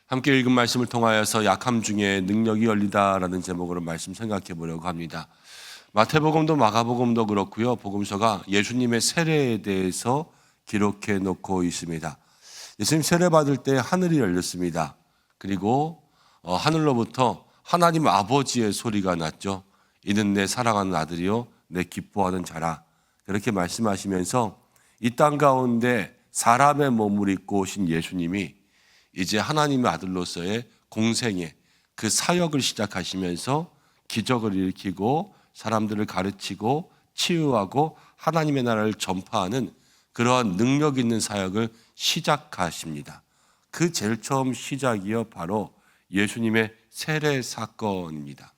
함께 읽은 말씀을 통하여서 약함 중에 능력이 열리다라는 제목으로 말씀 생각해 보려고 합니다. 마태복음도 마가복음도 그렇고요. 복음서가 예수님의 세례에 대해서 기록해 놓고 있습니다. 예수님 세례 받을 때 하늘이 열렸습니다. 그리고 하늘로부터 하나님 아버지의 소리가 났죠. 이는 내 사랑하는 아들이요 내 기뻐하는 자라. 그렇게 말씀하시면서 이 땅 가운데 사람의 몸을 입고 오신 예수님이 이제 하나님의 아들로서의 공생의 그 사역을 시작하시면서 기적을 일으키고 사람들을 가르치고 치유하고 하나님의 나라를 전파하는 그러한 능력 있는 사역을 시작하십니다. 그 제일 처음 시작이요 바로 예수님의 세례 사건입니다.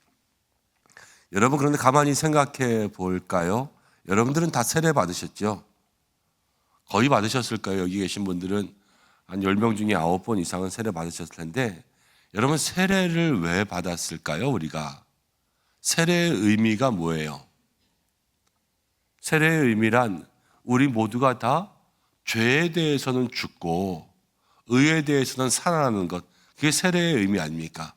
여러분 그런데 가만히 생각해 볼까요? 여러분들은 다 세례 받으셨죠? 거의 받으셨을까요? 여기 계신 분들은 한 10명 중에 9번 이상은 세례 받으셨을 텐데 여러분 세례를 왜 받았을까요? 우리가 세례의 의미가 뭐예요? 세례의 의미란 우리 모두가 다 죄에 대해서는 죽고 의에 대해서는 살아나는 것, 그게 세례의 의미 아닙니까?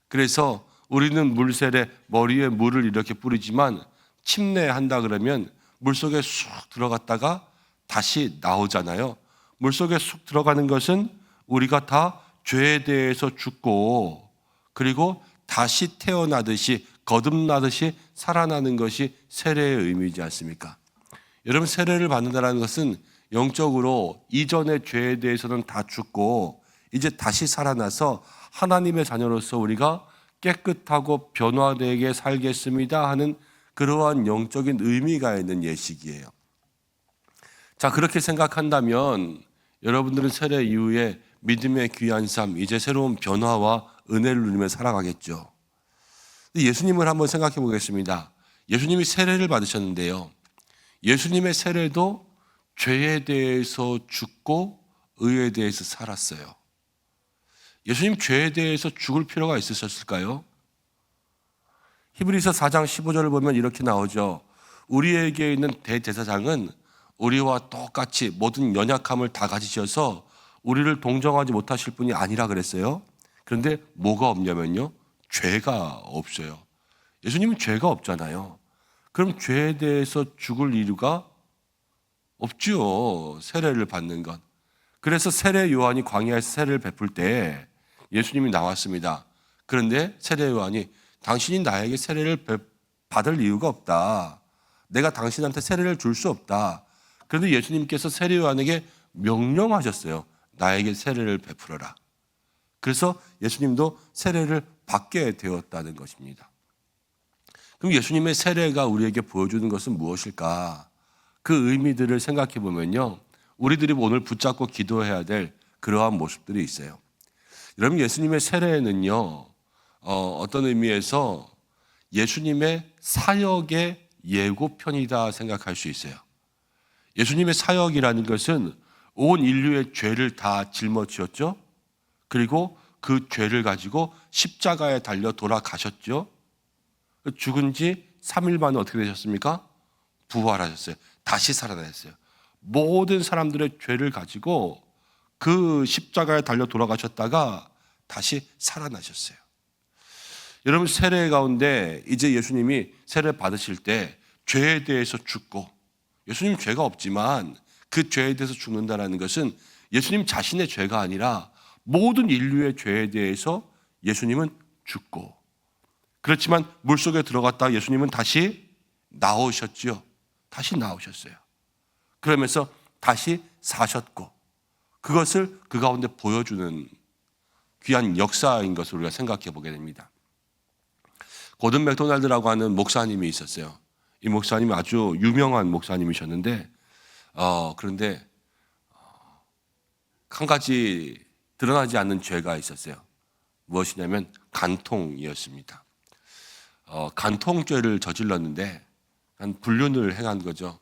그래서 우리는 물세례, 머리에 물을 이렇게 뿌리지만 침례한다 그러면 물속에 쑥 들어갔다가 다시 나오잖아요. 물속에 쑥 들어가는 것은 우리가 다 죄에 대해서 죽고 그리고 다시 태어나듯이 거듭나듯이 살아나는 것이 세례의 의미이지 않습니까? 여러분 세례를 받는다는 것은 영적으로 이전의 죄에 대해서는 다 죽고 이제 다시 살아나서 하나님의 자녀로서 우리가 깨끗하고 변화되게 살겠습니다 하는 그러한 영적인 의미가 있는 예식이에요. 자, 그렇게 생각한다면 여러분들은 세례 이후에 믿음의 귀한 삶, 이제 새로운 변화와 은혜를 누리며 살아가겠죠. 예수님을 한번 생각해 보겠습니다. 예수님이 세례를 받으셨는데요. 예수님의 세례도 죄에 대해서 죽고 의에 대해서 살았어요. 예수님 죄에 대해서 죽을 필요가 있으셨을까요? 히브리서 4장 15절을 보면 이렇게 나오죠. 우리에게 있는 대제사장은 우리와 똑같이 모든 연약함을 다 가지셔서 우리를 동정하지 못하실 분이 아니라 그랬어요. 그런데 뭐가 없냐면요. 죄가 없어요. 예수님은 죄가 없잖아요. 그럼 죄에 대해서 죽을 이유가 없죠. 세례를 받는 것. 그래서 세례 요한이 광야에서 세례를 베풀 때 예수님이 나왔습니다. 그런데 세례 요한이 당신이 나에게 세례를 받을 이유가 없다. 내가 당신한테 세례를 줄 수 없다. 그런데 예수님께서 세례 요한에게 명령하셨어요. 나에게 세례를 베풀어라. 그래서 예수님도 세례를 받게 되었다는 것입니다. 그럼 예수님의 세례가 우리에게 보여주는 것은 무엇일까? 그 의미들을 생각해 보면요. 우리들이 오늘 붙잡고 기도해야 될 그러한 모습들이 있어요. 여러분 예수님의 세례는요. 어떤 의미에서 예수님의 사역의 예고편이다 생각할 수 있어요. 예수님의 사역이라는 것은 온 인류의 죄를 다 짊어지었죠. 그리고 그 죄를 가지고 십자가에 달려 돌아가셨죠. 죽은 지 3일 만에 어떻게 되셨습니까? 부활하셨어요. 다시 살아나셨어요. 모든 사람들의 죄를 가지고 그 십자가에 달려 돌아가셨다가 다시 살아나셨어요. 여러분 세례 가운데 이제 예수님이 세례 받으실 때 죄에 대해서 죽고 예수님 죄가 없지만 그 죄에 대해서 죽는다는 것은 예수님 자신의 죄가 아니라 모든 인류의 죄에 대해서 예수님은 죽고 그렇지만 물속에 들어갔다가 예수님은 다시 나오셨죠. 다시 나오셨어요. 그러면서 다시 사셨고 그것을 그 가운데 보여주는 귀한 역사인 것을 우리가 생각해 보게 됩니다. 고든 맥도날드라고 하는 목사님이 있었어요. 이 목사님이 아주 유명한 목사님이셨는데 그런데 한 가지 드러나지 않는 죄가 있었어요. 무엇이냐면 간통이었습니다. 간통죄를 저질렀는데 한 불륜을 행한 거죠.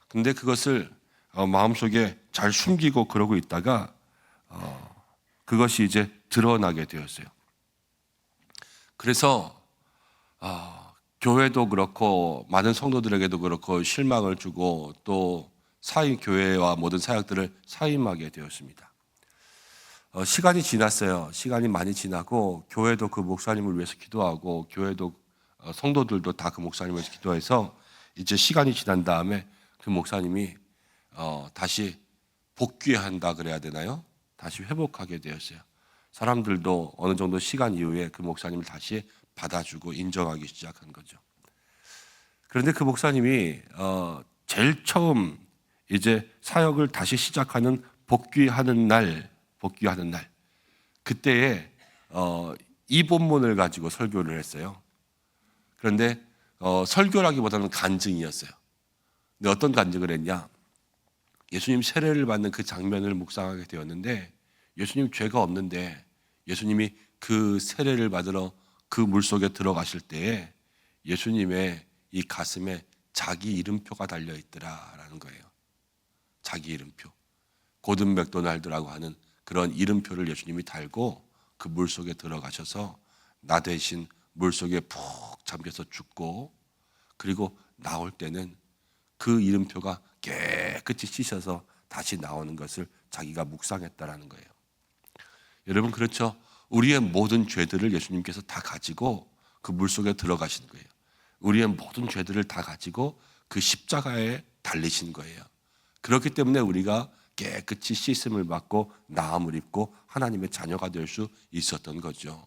근데 그것을 마음속에 잘 숨기고 그러고 있다가 그것이 이제 드러나게 되었어요. 그래서 교회도 그렇고 많은 성도들에게도 그렇고 실망을 주고 또 교회와 모든 사역들을 사임하게 되었습니다. 시간이 지났어요. 시간이 많이 지나고 교회도 그 목사님을 위해서 기도하고 교회도 성도들도 다 그 목사님을 위해서 기도해서 이제 시간이 지난 다음에 그 목사님이 다시 복귀한다 그래야 되나요? 다시 회복하게 되었어요. 사람들도 어느 정도 시간 이후에 그 목사님을 다시 받아주고 인정하기 시작한 거죠. 그런데 그 목사님이 제일 처음 이제 사역을 다시 시작하는 복귀하는 날 그때에 이 본문을 가지고 설교를 했어요. 그런데 설교라기보다는 간증이었어요. 근데 어떤 간증을 했냐? 예수님 세례를 받는 그 장면을 묵상하게 되었는데 예수님 죄가 없는데 예수님이 그 세례를 받으러 그 물속에 들어가실 때에 예수님의 이 가슴에 자기 이름표가 달려있더라라는 거예요. 자기 이름표. 고든 맥도날드라고 하는 그런 이름표를 예수님이 달고 그 물속에 들어가셔서 나 대신 물속에 푹 잠겨서 죽고 그리고 나올 때는 그 이름표가 깨끗이 씻어서 다시 나오는 것을 자기가 묵상했다라는 거예요. 여러분 그렇죠? 우리의 모든 죄들을 예수님께서 다 가지고 그 물속에 들어가신 거예요. 우리의 모든 죄들을 다 가지고 그 십자가에 달리신 거예요. 그렇기 때문에 우리가 깨끗이 씻음을 받고 나음을 입고 하나님의 자녀가 될 수 있었던 거죠.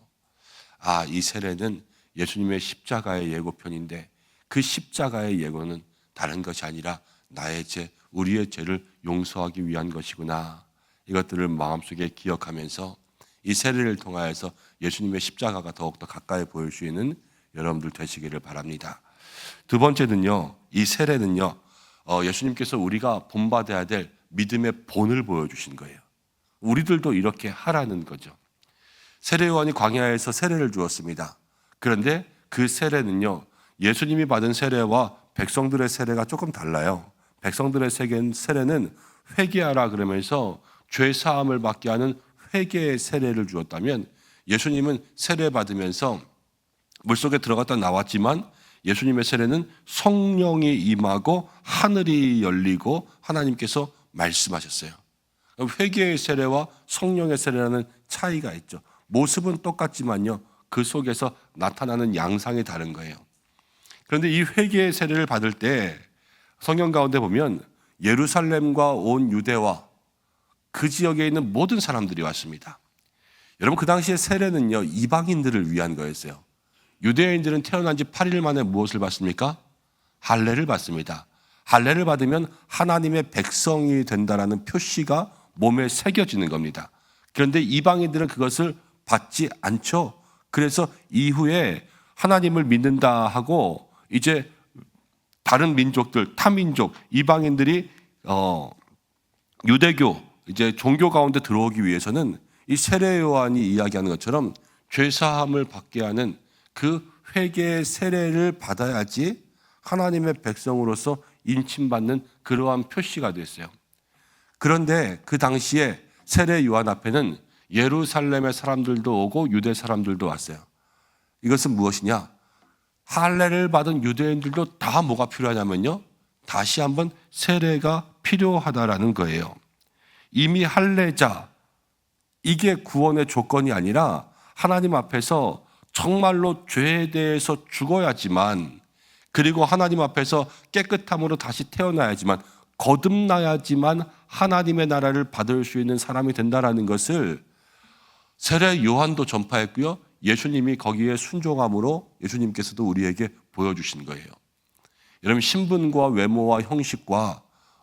이 세례는 예수님의 십자가의 예고편인데 그 십자가의 예고는 다른 것이 아니라 나의 죄, 우리의 죄를 용서하기 위한 것이구나. 이것들을 마음속에 기억하면서 이 세례를 통하여서 예수님의 십자가가 더욱더 가까이 보일 수 있는 여러분들 되시기를 바랍니다. 두 번째는요, 이 세례는요, 예수님께서 우리가 본받아야 될 믿음의 본을 보여주신 거예요. 우리들도 이렇게 하라는 거죠. 세례 요한이 광야에서 세례를 주었습니다. 그런데 그 세례는요, 예수님이 받은 세례와 백성들의 세례가 조금 달라요. 백성들의 세례는 회개하라 그러면서 죄 사함을 받게 하는 회개의 세례를 주었다면 예수님은 세례 받으면서 물속에 들어갔다 나왔지만 예수님의 세례는 성령이 임하고 하늘이 열리고 하나님께서 말씀하셨어요. 회개의 세례와 성령의 세례라는 차이가 있죠. 모습은 똑같지만요, 그 속에서 나타나는 양상이 다른 거예요. 그런데 이 회개의 세례를 받을 때 성경 가운데 보면 예루살렘과 온 유대와 그 지역에 있는 모든 사람들이 왔습니다. 여러분 그 당시에 세례는요, 이방인들을 위한 거였어요. 유대인들은 태어난 지 8일 만에 무엇을 받습니까? 할례를 받습니다. 할례를 받으면 하나님의 백성이 된다라는 표시가 몸에 새겨지는 겁니다. 그런데 이방인들은 그것을 받지 않죠. 그래서 이후에 하나님을 믿는다 하고 이제 다른 민족들, 타민족, 이방인들이 유대교, 이제 종교 가운데 들어오기 위해서는 이 세례 요한이 이야기하는 것처럼 죄 사함을 받게 하는 그 회개의 세례를 받아야지 하나님의 백성으로서 인침받는 그러한 표시가 됐어요. 그런데 그 당시에 세례 요한 앞에는 예루살렘의 사람들도 오고 유대 사람들도 왔어요. 이것은 무엇이냐? 할례를 받은 유대인들도 다 뭐가 필요하냐면요, 다시 한번 세례가 필요하다라는 거예요. 이미 할례자, 이게 구원의 조건이 아니라 하나님 앞에서 정말로 죄에 대해서 죽어야지만, 그리고 하나님 앞에서 깨끗함으로 다시 태어나야지만, 거듭나야지만 하나님의 나라를 받을 수 있는 사람이 된다라는 것을 세례 요한도 전파했고요, 예수님이 거기에 순종함으로 예수님께서도 우리에게 보여주신 거예요. 여러분, 신분과 외모와 형식과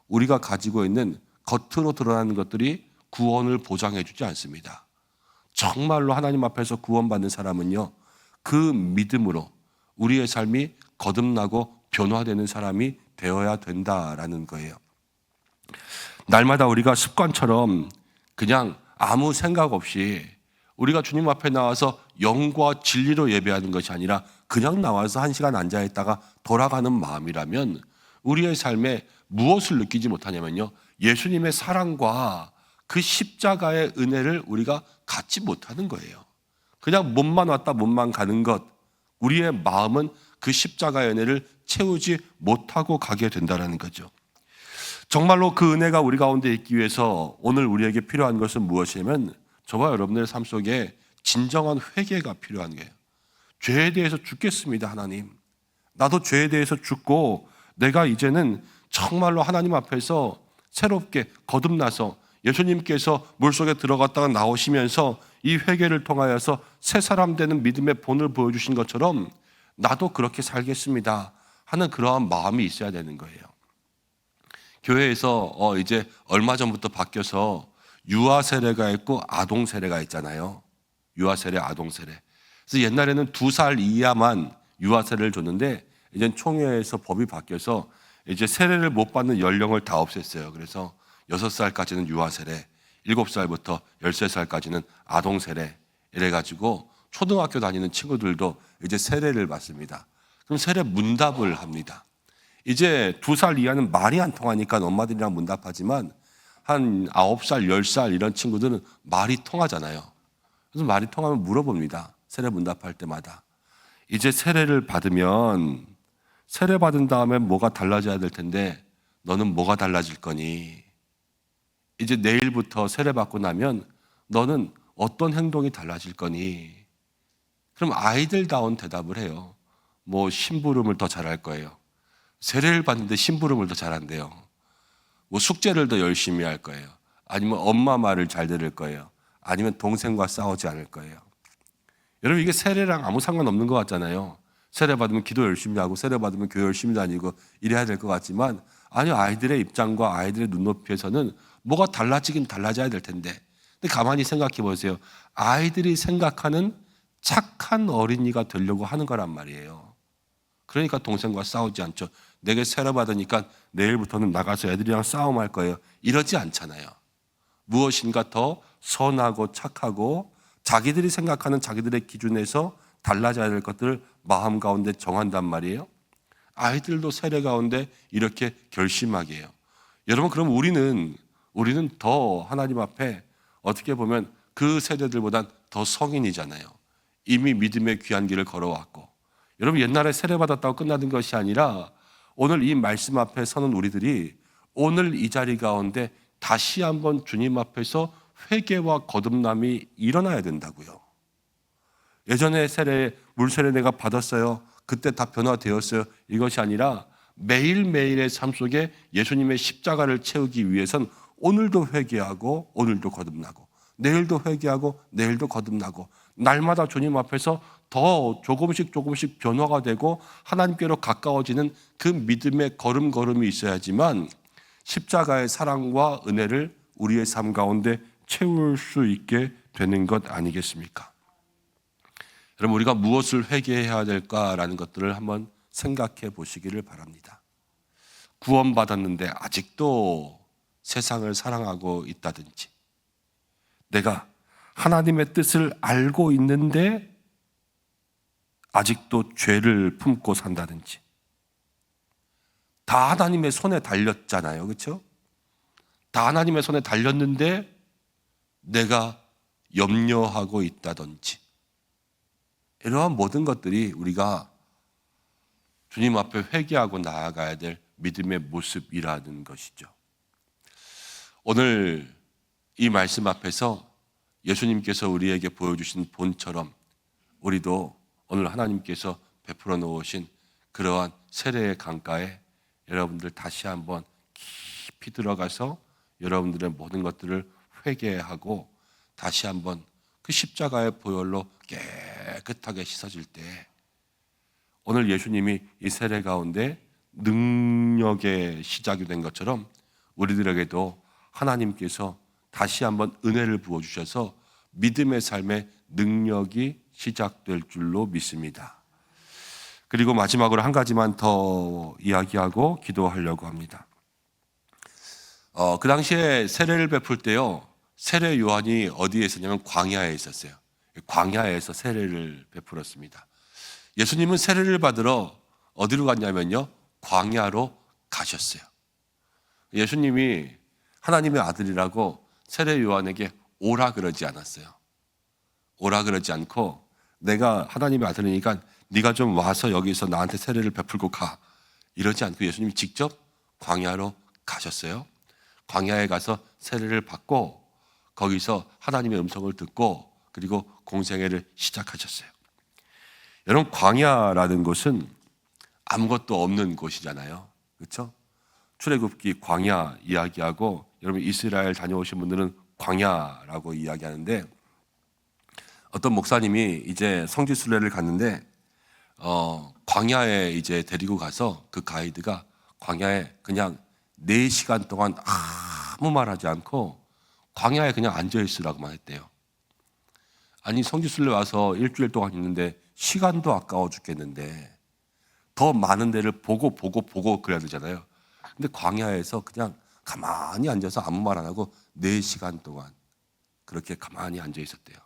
우리가 가지고 있는 겉으로 드러나는 것들이 구원을 보장해 주지 않습니다. 정말로 하나님 앞에서 구원받는 사람은요, 그 믿음으로 우리의 삶이 거듭나고 변화되는 사람이 되어야 된다라는 거예요. 날마다 우리가 습관처럼 그냥 아무 생각 없이 우리가 주님 앞에 나와서 영과 진리로 예배하는 것이 아니라 그냥 나와서 1시간 앉아있다가 돌아가는 마음이라면 우리의 삶에 무엇을 느끼지 못하냐면요, 예수님의 사랑과 그 십자가의 은혜를 우리가 갖지 못하는 거예요. 그냥 몸만 왔다 몸만 가는 것, 우리의 마음은 그 십자가의 은혜를 채우지 못하고 가게 된다는 거죠. 정말로 그 은혜가 우리 가운데 있기 위해서 오늘 우리에게 필요한 것은 무엇이냐면 저와 여러분들의 삶 속에 진정한 회개가 필요한 거예요. 죄에 대해서 죽겠습니다, 하나님. 나도 죄에 대해서 죽고 내가 이제는 정말로 하나님 앞에서 새롭게 거듭나서 예수님께서 물속에 들어갔다가 나오시면서 이 회개를 통하여서 새 사람 되는 믿음의 본을 보여주신 것처럼 나도 그렇게 살겠습니다 하는 그러한 마음이 있어야 되는 거예요. 교회에서 이제 얼마 전부터 바뀌어서 유아 세례가 있고 아동 세례가 있잖아요. 유아 세례, 아동 세례. 그래서 옛날에는 2살 이하만 유아 세례를 줬는데 이제 총회에서 법이 바뀌어서 이제 세례를 못 받는 연령을 다 없앴어요. 그래서 6살까지는 유아 세례, 7살부터 13살까지는 아동 세례 이래가지고 초등학교 다니는 친구들도 이제 세례를 받습니다. 그럼 세례 문답을 합니다. 이제 2살 이하는 말이 안 통하니까 엄마들이랑 문답하지만 한 9살, 10살 이런 친구들은 말이 통하잖아요. 그래서 말이 통하면 물어봅니다. 세례 문답할 때마다. 이제 세례를 받으면 세례 받은 다음에 뭐가 달라져야 될 텐데 너는 뭐가 달라질 거니? 이제 내일부터 세례 받고 나면 너는 어떤 행동이 달라질 거니? 그럼 아이들다운 대답을 해요. 뭐 심부름을 더 잘할 거예요. 세례를 받는데 심부름을 더 잘한대요. 뭐 숙제를 더 열심히 할 거예요. 아니면 엄마 말을 잘 들을 거예요. 아니면 동생과 싸우지 않을 거예요. 여러분 이게 세례랑 아무 상관없는 것 같잖아요. 세례 받으면 기도 열심히 하고 세례 받으면 교회 열심히 다니고 이래야 될 것 같지만 아니요, 아이들의 입장과 아이들의 눈높이에서는 뭐가 달라지긴 달라져야 될 텐데 근데 가만히 생각해 보세요. 아이들이 생각하는 착한 어린이가 되려고 하는 거란 말이에요. 그러니까 동생과 싸우지 않죠. 내게 세례 받으니까 내일부터는 나가서 애들이랑 싸움할 거예요. 이러지 않잖아요. 무엇인가 더 선하고 착하고 자기들이 생각하는 자기들의 기준에서 달라져야 될 것들을 마음 가운데 정한단 말이에요. 아이들도 세례 가운데 이렇게 결심하게 해요. 여러분 그럼 우리는 더 하나님 앞에 어떻게 보면 그 세대들보단 더 성인이잖아요. 이미 믿음의 귀한 길을 걸어왔고 여러분 옛날에 세례 받았다고 끝나는 것이 아니라 오늘 이 말씀 앞에 서는 우리들이 오늘 이 자리 가운데 다시 한번 주님 앞에서 회개와 거듭남이 일어나야 된다고요. 예전에 물세례 내가 받았어요. 그때 다 변화되었어요. 이것이 아니라 매일매일의 삶 속에 예수님의 십자가를 채우기 위해선 오늘도 회개하고 오늘도 거듭나고 내일도 회개하고 내일도 거듭나고 날마다 주님 앞에서 더 조금씩 변화가 되고 하나님께로 가까워지는 그 믿음의 걸음걸음이 있어야지만 십자가의 사랑과 은혜를 우리의 삶 가운데 채울 수 있게 되는 것 아니겠습니까? 여러분 우리가 무엇을 회개해야 될까라는 것들을 한번 생각해 보시기를 바랍니다. 구원받았는데 아직도 세상을 사랑하고 있다든지 내가 하나님의 뜻을 알고 있는데 아직도 죄를 품고 산다든지 다 하나님의 손에 달렸잖아요. 그렇죠? 다 하나님의 손에 달렸는데 내가 염려하고 있다든지 이러한 모든 것들이 우리가 주님 앞에 회개하고 나아가야 될 믿음의 모습이라는 것이죠. 오늘 이 말씀 앞에서 예수님께서 우리에게 보여주신 본처럼 우리도 오늘 하나님께서 베풀어 놓으신 그러한 세례의 강가에 여러분들 다시 한번 깊이 들어가서 여러분들의 모든 것들을 회개하고 다시 한번 그 십자가의 보혈로 깨끗하게 씻어질 때 오늘 예수님이 이 세례 가운데 능력의 시작이 된 것처럼 우리들에게도 하나님께서 다시 한번 은혜를 부어주셔서 믿음의 삶의 능력이 시작될 줄로 믿습니다. 그리고 마지막으로 한 가지만 더 이야기하고 기도하려고 합니다. 그 당시에 세례를 베풀 때요, 세례 요한이 어디에 있었냐면 광야에 있었어요. 광야에서 세례를 베풀었습니다. 예수님은 세례를 받으러 어디로 갔냐면요, 광야로 가셨어요. 예수님이 하나님의 아들이라고 세례 요한에게 오라 그러지 않았어요. 오라 그러지 않고 내가 하나님의 아들이니까 네가 좀 와서 여기서 나한테 세례를 베풀고 가 이러지 않고 예수님이 직접 광야로 가셨어요. 광야에 가서 세례를 받고 거기서 하나님의 음성을 듣고 그리고 공생애를 시작하셨어요. 여러분, 광야라는 곳은 아무것도 없는 곳이잖아요. 그렇죠? 출애굽기 광야 이야기하고, 여러분 이스라엘 다녀오신 분들은 광야라고 이야기하는데, 어떤 목사님이 이제 성지순례를 갔는데 광야에 이제 데리고 가서 그 가이드가 광야에 그냥 4시간 동안 아무 말하지 않고 광야에 그냥 앉아 있으라고만 했대요. 아니, 성지순례 와서 일주일 동안 있는데 시간도 아까워 죽겠는데 더 많은 데를 보고 그래야 되잖아요. 근데 광야에서 그냥 가만히 앉아서 아무 말 안 하고 4시간 동안 그렇게 가만히 앉아 있었대요.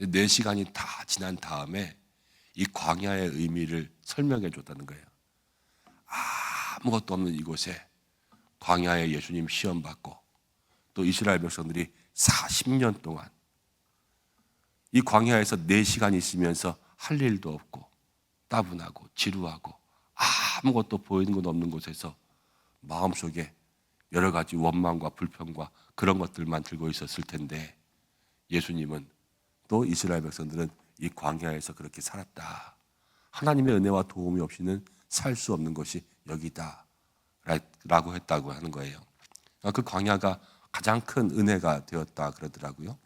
4시간이 다 지난 다음에 이 광야의 의미를 설명해 줬다는 거예요. 아무것도 없는 이곳에 광야에 예수님 시험 받고 또 이스라엘 백성들이 40년 동안 이 광야에서 4시간 있으면서 할 일도 없고 따분하고 지루하고 아무것도 보이는 것 없는 곳에서 마음속에 여러 가지 원망과 불평과 그런 것들만 들고 있었을 텐데, 예수님은 또 이스라엘 백성들은 이 광야에서 그렇게 살았다. 하나님의 은혜와 도움이 없이는 살 수 없는 것이 여기다 라고 했다고 하는 거예요. 그 광야가 가장 큰 은혜가 되었다 그러더라고요.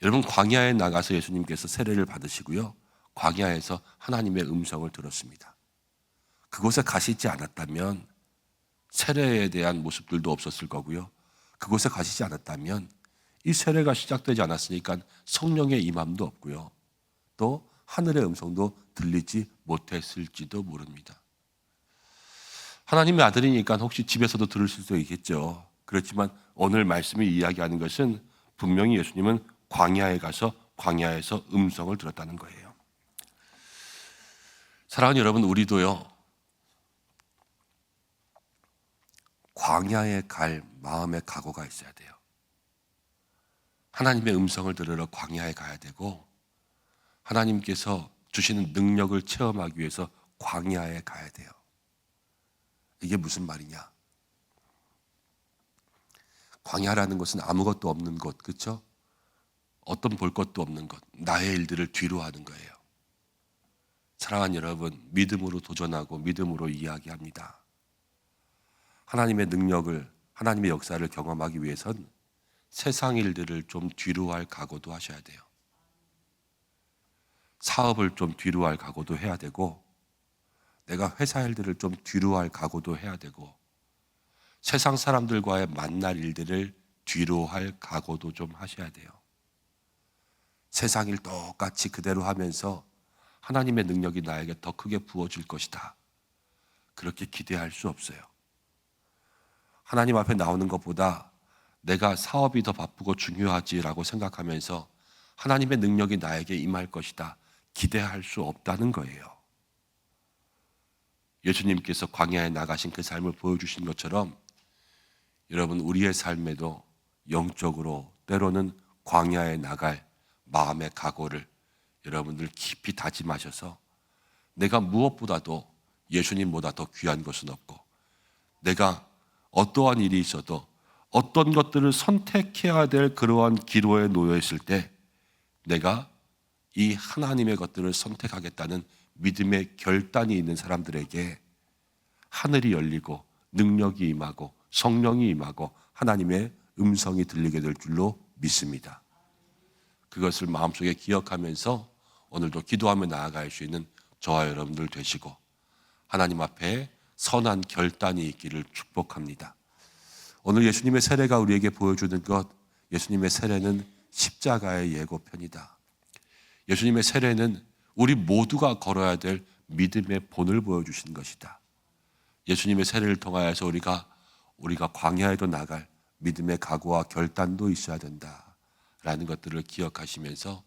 여러분, 광야에 나가서 예수님께서 세례를 받으시고요, 광야에서 하나님의 음성을 들었습니다. 그곳에 가시지 않았다면 세례에 대한 모습들도 없었을 거고요, 그곳에 가시지 않았다면 이 세례가 시작되지 않았으니까 성령의 임함도 없고요, 또 하늘의 음성도 들리지 못했을지도 모릅니다. 하나님의 아들이니까 혹시 집에서도 들을 수도 있겠죠. 그렇지만 오늘 말씀이 이야기하는 것은 분명히 예수님은 광야에 가서 광야에서 음성을 들었다는 거예요. 사랑하는 여러분, 우리도요, 광야에 갈 마음의 각오가 있어야 돼요. 하나님의 음성을 들으러 광야에 가야 되고, 하나님께서 주시는 능력을 체험하기 위해서 광야에 가야 돼요. 이게 무슨 말이냐? 광야라는 것은 아무것도 없는 곳, 그렇죠? 어떤 볼 것도 없는 것, 나의 일들을 뒤로 하는 거예요. 사랑하는 여러분, 믿음으로 도전하고 믿음으로 이야기합니다. 하나님의 능력을, 하나님의 역사를 경험하기 위해선 세상 일들을 좀 뒤로 할 각오도 하셔야 돼요. 사업을 좀 뒤로 할 각오도 해야 되고, 내가 회사 일들을 좀 뒤로 할 각오도 해야 되고, 세상 사람들과의 만날 일들을 뒤로 할 각오도 좀 하셔야 돼요. 세상 일 똑같이 그대로 하면서 하나님의 능력이 나에게 더 크게 부어질 것이다, 그렇게 기대할 수 없어요. 하나님 앞에 나오는 것보다 내가 사업이 더 바쁘고 중요하지라고 생각하면서 하나님의 능력이 나에게 임할 것이다, 기대할 수 없다는 거예요. 예수님께서 광야에 나가신 그 삶을 보여주신 것처럼 여러분, 우리의 삶에도 영적으로 때로는 광야에 나갈 마음의 각오를 여러분들 깊이 다짐하셔서, 내가 무엇보다도 예수님보다 더 귀한 것은 없고, 내가 어떠한 일이 있어도 어떤 것들을 선택해야 될 그러한 기로에 놓여 있을 때 내가 이 하나님의 것들을 선택하겠다는 믿음의 결단이 있는 사람들에게 하늘이 열리고 능력이 임하고 성령이 임하고 하나님의 음성이 들리게 될 줄로 믿습니다. 그것을 마음속에 기억하면서 오늘도 기도하며 나아갈 수 있는 저와 여러분들 되시고, 하나님 앞에 선한 결단이 있기를 축복합니다. 오늘 예수님의 세례가 우리에게 보여주는 것, 예수님의 세례는 십자가의 예고편이다. 예수님의 세례는 우리 모두가 걸어야 될 믿음의 본을 보여주신 것이다. 예수님의 세례를 통하여서 우리가 광야에도 나갈 믿음의 각오와 결단도 있어야 된다라는 것들을 기억하시면서,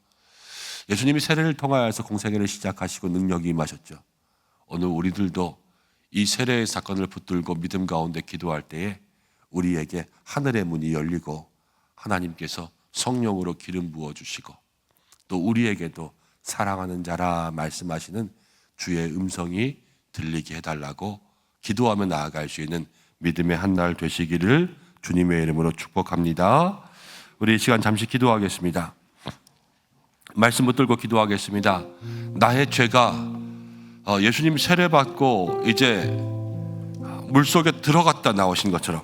예수님이 세례를 통하여서 공생애를 시작하시고 능력이 임하셨죠. 오늘 우리들도 이 세례의 사건을 붙들고 믿음 가운데 기도할 때에 우리에게 하늘의 문이 열리고 하나님께서 성령으로 기름 부어주시고, 또 우리에게도 사랑하는 자라 말씀하시는 주의 음성이 들리게 해달라고 기도하며 나아갈 수 있는 믿음의 한 날 되시기를 주님의 이름으로 축복합니다. 우리 이 시간 잠시 기도하겠습니다. 말씀 붙들고 기도하겠습니다. 나의 죄가 예수님 세례받고 이제 물속에 들어갔다 나오신 것처럼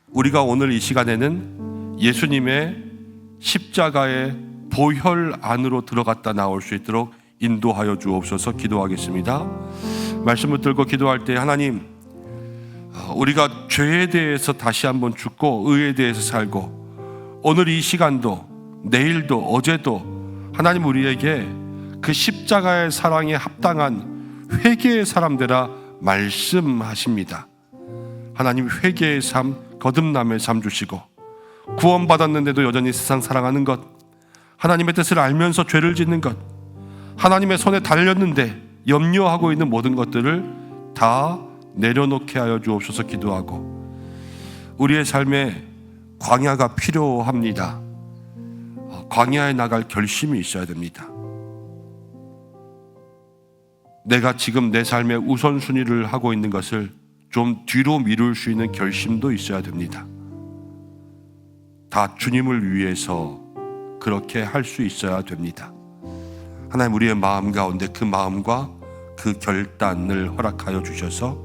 우리가 오늘 이 시간에는 예수님의 십자가의 보혈 안으로 들어갔다 나올 수 있도록 인도하여 주옵소서. 기도하겠습니다. 말씀 붙들고 기도할 때 하나님, 우리가 죄에 대해서 다시 한번 죽고 의에 대해서 살고 오늘 이 시간도 내일도 어제도 하나님 우리에게 그 십자가의 사랑에 합당한 회개의 사람 되라 말씀하십니다. 하나님, 회개의 삶, 거듭남의 삶 주시고 구원받았는데도 여전히 세상 사랑하는 것, 하나님의 뜻을 알면서 죄를 짓는 것, 하나님의 손에 달렸는데 염려하고 있는 모든 것들을 다 내려놓게 하여 주옵소서. 기도하고 우리의 삶에 광야가 필요합니다. 광야에 나갈 결심이 있어야 됩니다. 내가 지금 내 삶의 우선순위를 하고 있는 것을 좀 뒤로 미룰 수 있는 결심도 있어야 됩니다. 다 주님을 위해서 그렇게 할 수 있어야 됩니다. 하나님, 우리의 마음 가운데 그 마음과 그 결단을 허락하여 주셔서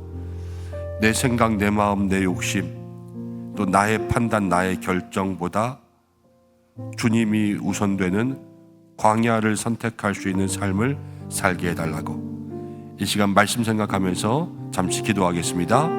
내 생각, 내 마음, 내 욕심, 또 나의 판단, 나의 결정보다 주님이 우선되는 광야를 선택할 수 있는 삶을 살게 해달라고 이 시간 말씀 생각하면서 잠시 기도하겠습니다.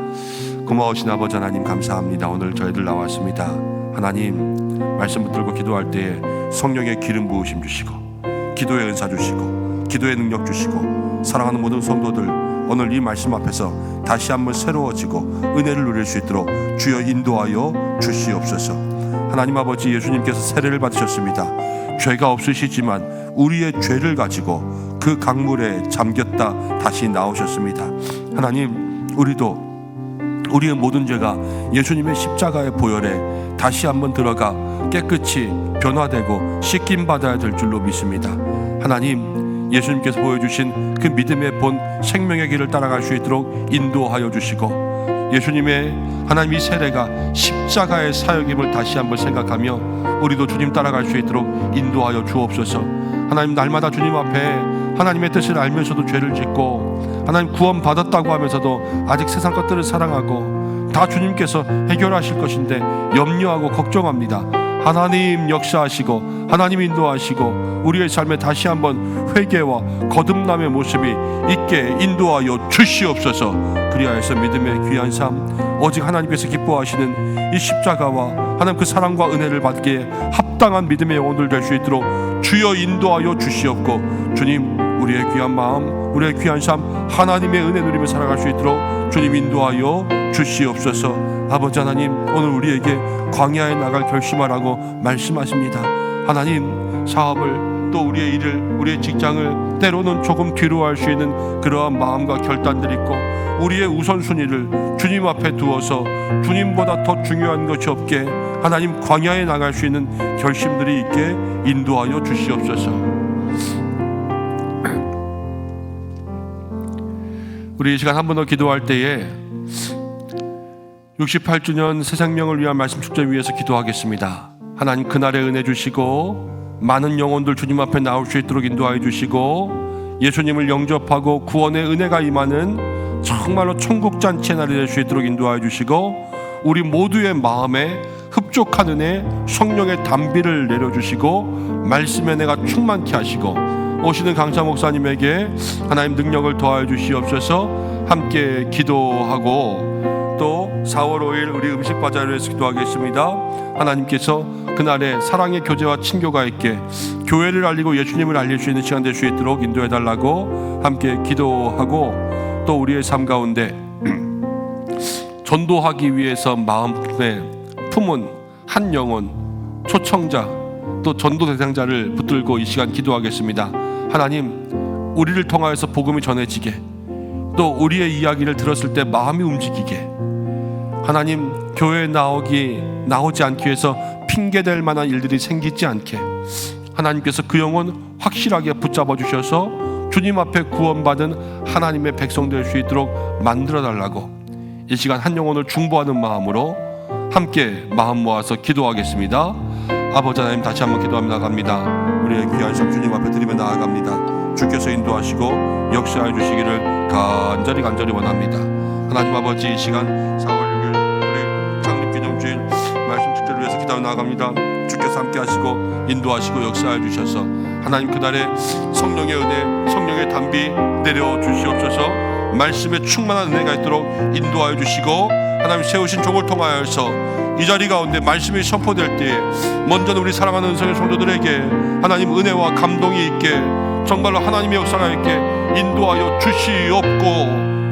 고마우신 아버지 하나님, 감사합니다. 오늘 저희들 나왔습니다. 하나님, 말씀 붙들고 기도할 때에 성령의 기름 부으심 주시고 기도의 은사 주시고 기도의 능력 주시고 사랑하는 모든 성도들 오늘 이 말씀 앞에서 다시 한번 새로워지고 은혜를 누릴 수 있도록 주여 인도하여 주시옵소서. 하나님 아버지, 예수님께서 세례를 받으셨습니다. 죄가 없으시지만 우리의 죄를 가지고 그 강물에 잠겼다 다시 나오셨습니다. 하나님, 우리의 모든 죄가 예수님의 십자가의 보혈에 다시 한번 들어가 깨끗이 변화되고 씻김 받아야 될 줄로 믿습니다. 하나님, 예수님께서 보여주신 그 믿음의 본 생명의 길을 따라갈 수 있도록 인도하여 주시고 예수님의 하나님 이 세례가 십자가의 사역임을 다시 한번 생각하며 우리도 주님 따라갈 수 있도록 인도하여 주옵소서. 하나님, 날마다 주님 앞에 하나님의 뜻을 알면서도 죄를 짓고 하나님 구원 받았다고 하면서도 아직 세상 것들을 사랑하고 다 주님께서 해결하실 것인데 염려하고 걱정합니다. 하나님 역사하시고 하나님 인도하시고 우리의 삶에 다시 한번 회개와 거듭남의 모습이 있게 인도하여 주시옵소서. 그리하여서 믿음의 귀한 삶, 오직 하나님께서 기뻐하시는 이 십자가와 하나님 그 사랑과 은혜를 받기에 합당한 믿음의 영혼들 될 수 있도록 주여 인도하여 주시옵고 주님, 우리의 귀한 마음, 우리의 귀한 삶 하나님의 은혜 누리며 살아갈 수 있도록 주님 인도하여 주시옵소서. 아버지 하나님, 오늘 우리에게 광야에 나갈 결심하라고 말씀하십니다. 하나님, 사업을 또 우리의 일을, 우리의 직장을 때로는 조금 뒤로 할 수 있는 그러한 마음과 결단들이 있고 우리의 우선순위를 주님 앞에 두어서 주님보다 더 중요한 것이 없게 하나님 광야에 나갈 수 있는 결심들이 있게 인도하여 주시옵소서. 우리 이 시간 한 번 더 기도할 때에 68주년 새 생명을 위한 말씀 축제 위해서 기도하겠습니다. 하나님, 그날에 은혜 주시고 많은 영혼들 주님 앞에 나올 수 있도록 인도하여 주시고 예수님을 영접하고 구원의 은혜가 임하는 정말로 천국잔치의 날이 될 수 있도록 인도하여 주시고 우리 모두의 마음에 흡족한 은혜, 성령의 담비를 내려주시고 말씀의 내가 충만케 하시고 오시는 강사 목사님에게 하나님 능력을 더하여 주시옵소서. 함께 기도하고 또 4월 5일 우리 음식 바자를 위해서 기도하겠습니다. 하나님께서 그날에 사랑의 교제와 친교가 있게 교회를 알리고 예수님을 알릴 수 있는 시간 될 수 있도록 인도해 달라고 함께 기도하고 또 우리의 삶 가운데 전도하기 위해서 마음에 품은 한 영혼 초청자 또 전도 대상자를 붙들고 이 시간 기도하겠습니다. 하나님, 우리를 통하여서 복음이 전해지게 또 우리의 이야기를 들었을 때 마음이 움직이게 하나님, 교회에 나오지 않기 위해서 핑계댈 만한 일들이 생기지 않게 하나님께서 그 영혼 확실하게 붙잡아 주셔서 주님 앞에 구원받은 하나님의 백성 될 수 있도록 만들어 달라고 이 시간 한 영혼을 중보하는 마음으로 함께 마음 모아서 기도하겠습니다. 아버지 하나님, 다시 한번 기도하며 나아갑니다. 우리의 귀한 참 주님 앞에 드리며 나아갑니다. 주께서 인도하시고 역사해 주시기를 간절히 원합니다. 하나님 아버지, 이 시간 4월 6일 우리 창립기념주일 말씀 축제를 위해서 기도하며 나아갑니다. 주께서 함께 하시고 인도하시고 역사해 주셔서 하나님, 그날에 성령의 은혜, 성령의 담비 내려 주시옵소서. 말씀에 충만한 은혜가 있도록 인도하여 주시고, 하나님 세우신 종을 통하여서 이 자리 가운데 말씀이 선포될 때에 먼저는 우리 사랑하는 은성의 성도들에게 하나님 은혜와 감동이 있게, 정말로 하나님의 역사가 있게 인도하여 주시옵고,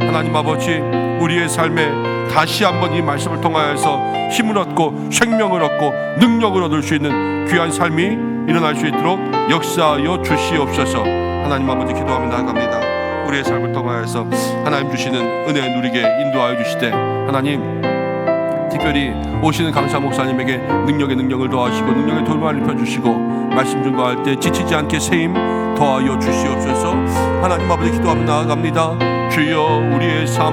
하나님 아버지, 우리의 삶에 다시 한번 이 말씀을 통하여서 힘을 얻고 생명을 얻고 능력을 얻을 수 있는 귀한 삶이 일어날 수 있도록 역사하여 주시옵소서. 하나님 아버지, 기도하며 나아갑니다. 우리의 삶을 통하여서 하나님 주시는 은혜 누리게 인도하여 주시되, 하나님 특별히 오시는 강사 목사님에게 능력을 더하시고 능력의 돌만을 입혀주시고 말씀 증거할 때 지치지 않게 세임 더하여 주시옵소서. 하나님 아버지, 기도하며 나아갑니다. 주여, 우리의 삶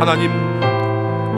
하나님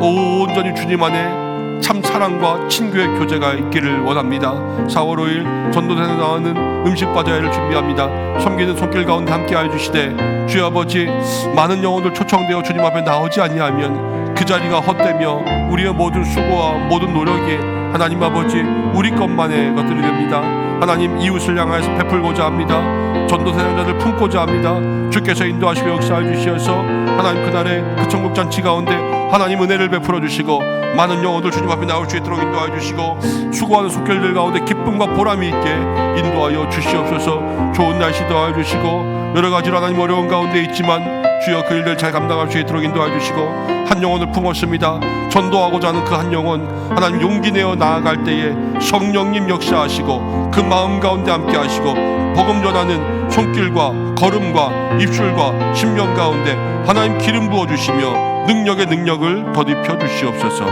온전히 주님 안에 참 사랑과 친교의 교제가 있기를 원합니다. 4월 5일 전도단에 나오는 음식바자회를 준비합니다. 섬기는 손길 가운데 함께하여 주시되, 주여 아버지, 많은 영혼들 초청되어 주님 앞에 나오지 아니하면 그 자리가 헛되며 우리의 모든 수고와 모든 노력이 하나님 아버지 우리 것만의 것들이 됩니다. 하나님, 이웃을 향하여서 베풀고자 합니다. 전도 사역자들 품고자 합니다. 주께서 인도하시고 역사해 주시어서 하나님, 그날의 그 천국 잔치 가운데 하나님 은혜를 베풀어 주시고 많은 영혼들 주님 앞에 나올 수 있도록 인도하여 주시고, 수고하는 손길들 가운데 기쁨과 보람이 있게 인도하여 주시옵소서. 좋은 날씨 더하여 주시고, 여러 가지로 하나님 어려운 가운데 있지만 주여 그 일들 잘 감당할 수 있도록 인도하여 주시고, 한 영혼을 품었습니다. 전도하고자 하는 그 한 영혼 하나님 용기 내어 나아갈 때에 성령님 역사하시고 그 마음 가운데 함께 하시고, 복음 전하는 손길과 걸음과 입술과 심령 가운데 하나님 기름 부어주시며 능력의 능력을 덧입혀 주시옵소서.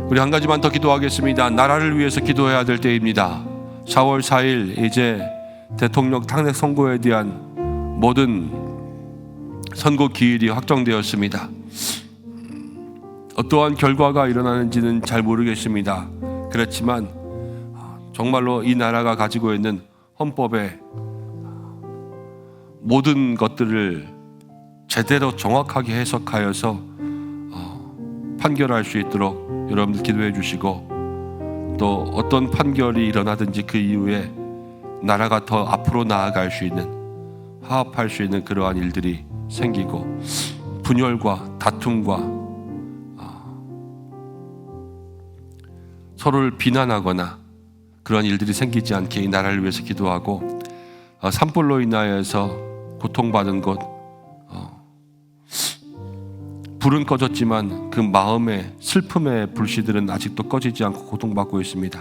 우리 한 가지만 더 기도하겠습니다. 나라를 위해서 기도해야 될 때입니다. 4월 4일 이제 대통령 탄핵 선고에 대한 모든 선고 기일이 확정되었습니다. 어떠한 결과가 일어나는지는 잘 모르겠습니다. 그렇지만 정말로 이 나라가 가지고 있는 헌법의 모든 것들을 제대로 정확하게 해석하여서 판결할 수 있도록 여러분들 기도해 주시고, 또 어떤 판결이 일어나든지 그 이후에 나라가 더 앞으로 나아갈 수 있는, 화합할 수 있는 그러한 일들이 생기고, 분열과 다툼과 서로를 비난하거나 그런 일들이 생기지 않게 이 나라를 위해서 기도하고, 산불로 인하여서 고통받은 곳, 불은 꺼졌지만 그 마음의 슬픔의 불씨들은 아직도 꺼지지 않고 고통받고 있습니다.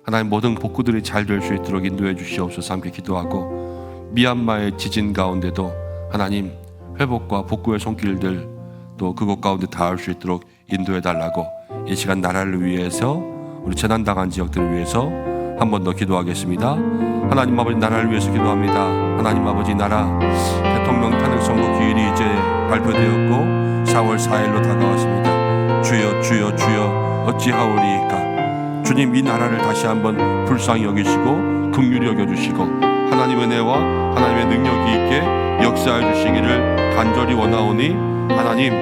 하나님, 모든 복구들이 잘 될 수 있도록 인도해 주시옵소서. 함께 기도하고, 미얀마의 지진 가운데도 하나님 회복과 복구의 손길들 또 그곳 가운데 닿을 수 있도록 인도해 달라고, 이 시간 나라를 위해서, 우리 재난당한 지역들을 위해서 한 번 더 기도하겠습니다. 하나님 아버지, 나라를 위해서 기도합니다. 하나님 아버지, 나라 대통령 탄핵 선고 기일이 이제 발표되었고 4월 4일로 다가왔습니다. 주여 주여 주여 어찌하오리이까. 주님, 이 나라를 다시 한번 불쌍히 여기시고 긍휼히 여겨주시고 하나님의 은혜와 하나님의 능력이 있게 역사해 주시기를 간절히 원하오니, 하나님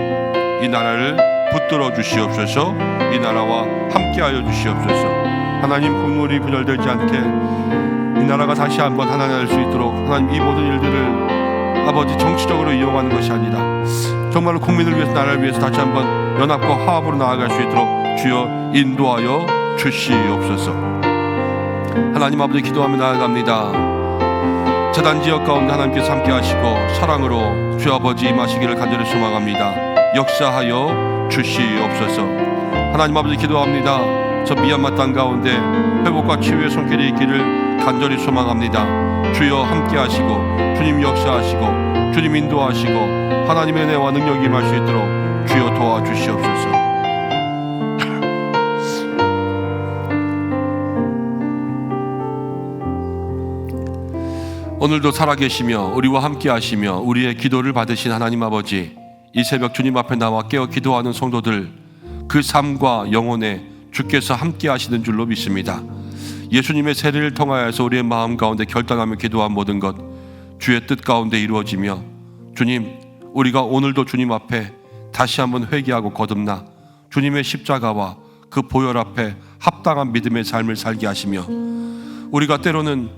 이 나라를 붙들어 주시옵소서. 이 나라와 함께하여 주시옵소서. 하나님, 국물이 분열되지 않게 이 나라가 다시 한번 하나 날 수 있도록, 하나님 이 모든 일들을 아버지 정치적으로 이용하는 것이 아니라 정말로 국민을 위해서, 나라를 위해서 다시 한번 연합과 화합으로 나아갈 수 있도록 주여 인도하여 주시옵소서. 하나님 아버지, 기도하며 나아갑니다. 재단지역 가운데 하나님께서 함께 하시고 사랑으로 주 아버지 임하시기를 간절히 소망합니다. 역사하여 주시옵소서. 하나님 아버지, 기도합니다. 저 미얀마 땅 가운데 회복과 치유의 손길이 있기를 간절히 소망합니다. 주여 함께 하시고 주님 역사하시고 주님 인도하시고 하나님의 은혜와 능력이 임할 수 있도록 주여 도와주시옵소서. 오늘도 살아계시며 우리와 함께 하시며 우리의 기도를 받으신 하나님 아버지, 이 새벽 주님 앞에 나와 깨어 기도하는 성도들 그 삶과 영혼에 주께서 함께 하시는 줄로 믿습니다. 예수님의 세례를 통하여서 우리의 마음 가운데 결단하며 기도한 모든 것 주의 뜻 가운데 이루어지며, 주님, 우리가 오늘도 주님 앞에 다시 한번 회개하고 거듭나 주님의 십자가와 그 보혈 앞에 합당한 믿음의 삶을 살게 하시며, 우리가 때로는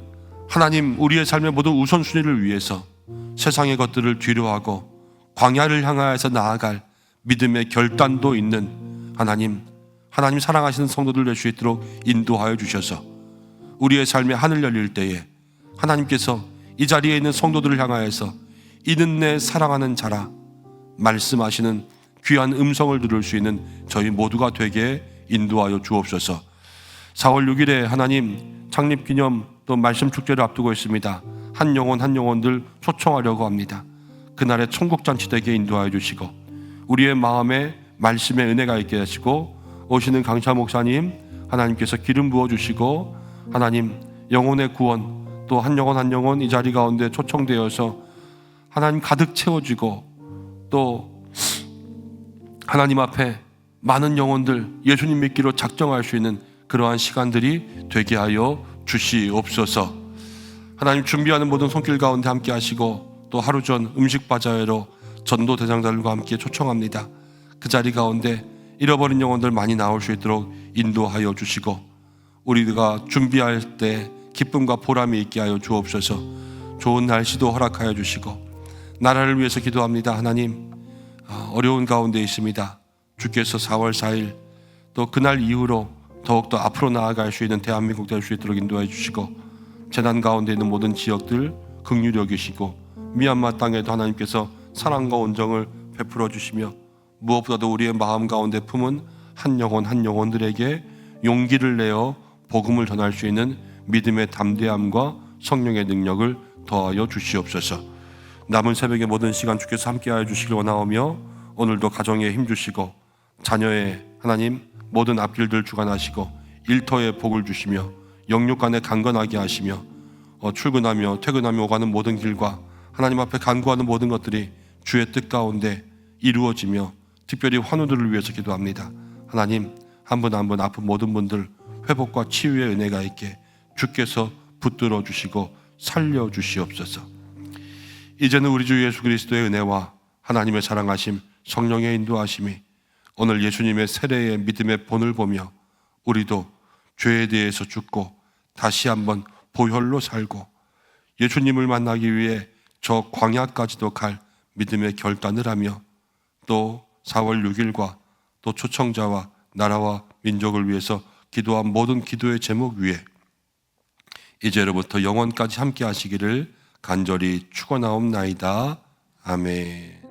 하나님 우리의 삶의 모든 우선순위를 위해서 세상의 것들을 뒤로하고 광야를 향하여서 나아갈 믿음의 결단도 있는 하나님 사랑하시는 성도들 될 수 있도록 인도하여 주셔서 우리의 삶에 하늘 열릴 때에 하나님께서 이 자리에 있는 성도들을 향하여서 이는 내 사랑하는 자라 말씀하시는 귀한 음성을 들을 수 있는 저희 모두가 되게 인도하여 주옵소서. 4월 6일에 하나님 창립기념 또 말씀 축제를 앞두고 있습니다. 한 영혼들 초청하려고 합니다. 그날의 천국잔치 되게 인도하여 주시고, 우리의 마음에 말씀의 은혜가 있게 하시고, 오시는 강차 목사님 하나님께서 기름 부어주시고, 하나님 영혼의 구원 또 한 영혼 이 자리 가운데 초청되어서 하나님 가득 채워지고, 또 하나님 앞에 많은 영혼들 예수님 믿기로 작정할 수 있는 그러한 시간들이 되게 하여 주시옵소서. 하나님 준비하는 모든 손길 가운데 함께 하시고, 또 하루 전 음식 바자회로 전도 대장들과 함께 초청합니다. 그 자리 가운데 잃어버린 영혼들 많이 나올 수 있도록 인도하여 주시고, 우리가 준비할 때 기쁨과 보람이 있게 하여 주옵소서. 좋은 날씨도 허락하여 주시고, 나라를 위해서 기도합니다. 하나님, 어려운 가운데 있습니다. 주께서 4월 4일 또 그날 이후로 더욱더 앞으로 나아갈 수 있는 대한민국 될 수 있도록 인도해 주시고, 재난 가운데 있는 모든 지역들 긍휼히 여기시고, 미얀마 땅에도 하나님께서 사랑과 온정을 베풀어 주시며, 무엇보다도 우리의 마음 가운데 품은 한 영혼들에게 용기를 내어 복음을 전할 수 있는 믿음의 담대함과 성령의 능력을 더하여 주시옵소서. 남은 새벽의 모든 시간 주께서 함께하여 주시길 원하오며, 오늘도 가정에 힘주시고 자녀의 하나님 모든 앞길들 주관하시고 일터에 복을 주시며 영육간에 강건하게 하시며, 출근하며 퇴근하며 오가는 모든 길과 하나님 앞에 간구하는 모든 것들이 주의 뜻 가운데 이루어지며, 특별히 환우들을 위해서 기도합니다. 하나님, 한 분 한 분 아픈 모든 분들 회복과 치유의 은혜가 있게 주께서 붙들어 주시고 살려 주시옵소서. 이제는 우리 주 예수 그리스도의 은혜와 하나님의 사랑하심, 성령의 인도하심이 오늘 예수님의 세례의 믿음의 본을 보며 우리도 죄에 대해서 죽고 다시 한번 보혈로 살고 예수님을 만나기 위해 저 광야까지도 갈 믿음의 결단을 하며, 또 4월 6일과 또 초청자와 나라와 민족을 위해서 기도한 모든 기도의 제목 위에 이제로부터 영원까지 함께 하시기를 간절히 축원하옵나이다. 아멘.